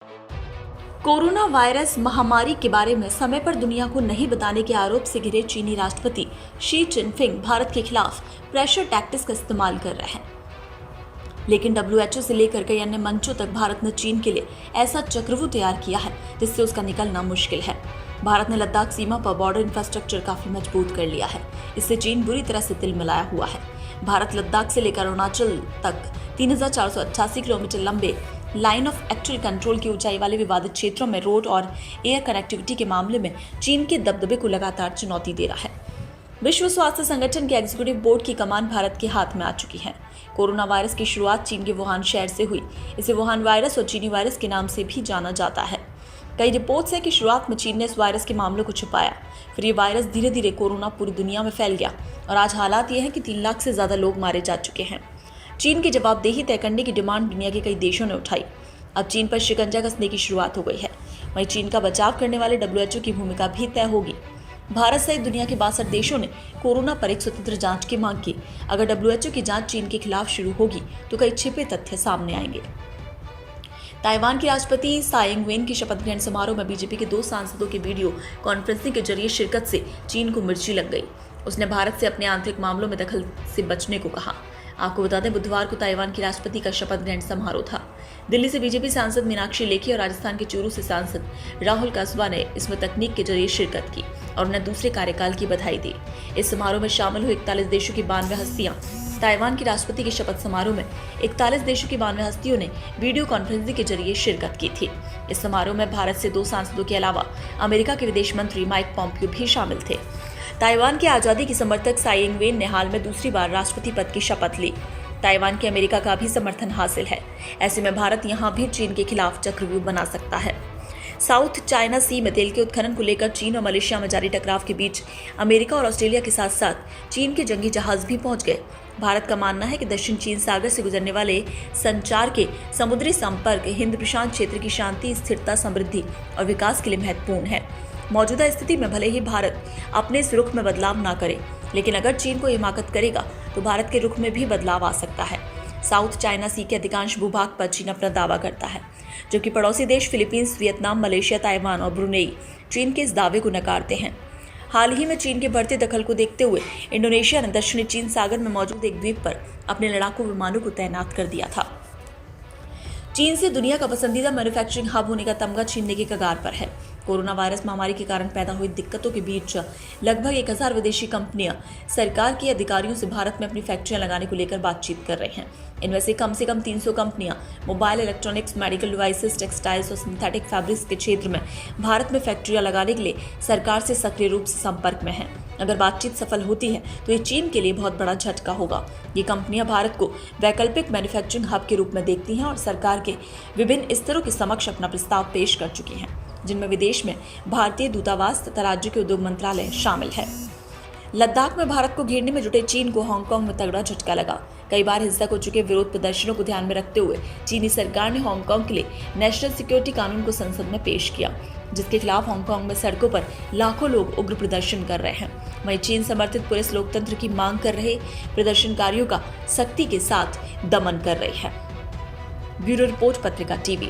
Corona virus महामारी के बारे में समय पर दुनिया को नहीं बताने के आरोप से घिरे चीनी राष्ट्रपति शी चिनफिंग भारत के खिलाफ प्रेशर टैक्टिक्स का इस्तेमाल कर रहे हैं। लेकिन WHO से लेकर कई अन्य मंचों तक भारत ने चीन के लिए ऐसा चक्रव्यूह तैयार किया है जिससे उसका निकलना मुश्किल है। भारत ने लद्दाख सीमा पर बॉर्डर इंफ्रास्ट्रक्चर काफी मजबूत कर लिया है। इससे चीन बुरी तरह से तिलमिलाया हुआ है। भारत लद्दाख से लेकर अरुणाचल तक 3488 किलोमीटर लंबे लाइन ऑफ एक्चुअल कंट्रोल की ऊंचाई वाले विवादित क्षेत्रों में रोड और एयर कनेक्टिविटी के मामले में चीन के दबदबे को लगातार चुनौती दे रहा है। विश्व स्वास्थ्य संगठन के एग्जीक्यूटिव बोर्ड की कमान भारत के हाथ में आ चुकी है। कोरोना वायरस की शुरुआत चीन के वुहान शहर से हुई। इसे वुहान वायरस और चीनी वायरस के नाम से भी जाना जाता है। कई रिपोर्ट्स है कि शुरुआत में चीन ने इस वायरस के मामलों को छुपाया, फिर ये वायरस धीरे धीरे कोरोना पूरी दुनिया में फैल गया और आज हालात ये हैं कि 3 लाख से ज्यादा लोग मारे जा चुके हैं। चीन की जवाबदेही तय करने की डिमांड दुनिया के कई देशों ने उठाई। अब चीन पर शिकंजा कसने की शुरुआत हो गई है। वहीं चीन का बचाव करने वाले WHO की भूमिका भी तय होगी। भारत सहित दुनिया के 62 देशों ने कोरोना पर एक स्वतंत्र जांच की मांग की। अगर WHO की जांच चीन के खिलाफ शुरू होगी तो कई छिपे तथ्य सामने आएंगे। ताइवान के राष्ट्रपति त्साई इंग-वेन की शपथ ग्रहण समारोह में बीजेपी के 2 सांसदों के वीडियो कॉन्फ्रेंसिंग के जरिए शिरकत से चीन को मिर्ची लग गई। उसने भारत से अपने आंतरिक मामलों में दखल से बचने को कहा। आपको बता दें, बुधवार को ताइवान के राष्ट्रपति का शपथ ग्रहण समारोह था। दिल्ली से बीजेपी सांसद मीनाक्षी लेखी और राजस्थान के चूरू से सांसद राहुल कासवा ने इसमें तकनीक के जरिए शिरकत की और उन्हें दूसरे कार्यकाल की बधाई दी। इस समारोह में शामिल हुए 41 देशों की 92 हस्तियां। ताइवान के राष्ट्रपति के शपथ समारोह में 41 देशों की 92 हस्तियों ने वीडियो कॉन्फ्रेंसिंग के जरिए शिरकत की थी। इस समारोह में भारत से 2 सांसदों के अलावा अमेरिका के विदेश मंत्री माइक पॉम्पियो भी शामिल थे। ताइवान की आजादी की समर्थक त्साई इंग-वेन ने हाल में दूसरी बार राष्ट्रपति पद की शपथ ली। ताइवान के अमेरिका का भी समर्थन हासिल है। ऐसे में भारत यहां भी चीन के खिलाफ चक्रव्यूह बना सकता है। साउथ चाइना सी में तेल के उत्खनन को लेकर चीन और मलेशिया में जारी टकराव के बीच अमेरिका और ऑस्ट्रेलिया के साथ साथ चीन के जंगी जहाज भी पहुंच गए। भारत का मानना है कि दक्षिण चीन सागर से गुजरने वाले संचार के समुद्री संपर्क हिंद प्रशांत क्षेत्र की शांति, स्थिरता, समृद्धि और विकास के लिए महत्वपूर्ण है। मौजूदा स्थिति में भले ही भारत अपने इस रुख में बदलाव ना करे, लेकिन अगर चीन को हिमाकत करेगा तो भारत के रुख में भी बदलाव आ सकता है। साउथ चाइना सी के अधिकांश भूभाग पर चीन अपना दावा करता है, जबकि पड़ोसी देश फिलीपींस, वियतनाम, मलेशिया, ताइवान और ब्रुनेई चीन के इस दावे को नकारते हैं। हाल ही में चीन के बढ़ते दखल को देखते हुए इंडोनेशिया ने दक्षिणी चीन सागर में मौजूद एक द्वीप पर अपने लड़ाकू विमानों को तैनात कर दिया था। चीन से दुनिया का पसंदीदा मैन्युफैक्चरिंग हब होने का तमगा छीनने के कगार पर है। कोरोना वायरस महामारी के कारण पैदा हुई दिक्कतों के बीच लगभग 1000 विदेशी कंपनियां सरकार के अधिकारियों से भारत में अपनी फैक्ट्रियां लगाने को लेकर बातचीत कर रही हैं। इनमें से कम 300 कंपनियां mobile electronics, medical devices, textiles और सिंथेटिक फैब्रिक्स के क्षेत्र में भारत में फैक्ट्रियां लगाने के लिए सरकार से सक्रिय रूप से संपर्क में हैं। अगर बातचीत सफल होती है तो ये चीन के लिए बहुत बड़ा झटका होगा। ये कंपनियां भारत को वैकल्पिक मैन्युफैक्चरिंग हब के रूप में देखती हैं और सरकार के विभिन्न स्तरों के समक्ष अपना प्रस्ताव पेश कर चुकी हैं, जिनमें विदेश में भारतीय दूतावास तथा राज्य के उद्योग मंत्रालय शामिल है। लद्दाख में भारत को घेरने में जुटे चीन को हांगकांग में तगड़ा झटका लगा। कई बार हिंसक हो चुके विरोध प्रदर्शनों को ध्यान में रखते हुए चीनी सरकार ने हांगकांग के लिए नेशनल सिक्योरिटी कानून को संसद में पेश किया, जिसके खिलाफ हांगकांग में सड़कों पर लाखों लोग उग्र प्रदर्शन कर रहे हैं। वहीं चीन समर्थित पुलिस लोकतंत्र की मांग कर रहे प्रदर्शनकारियों का सख्ती के साथ दमन कर रही है। ब्यूरो रिपोर्ट, पत्रिका टीवी।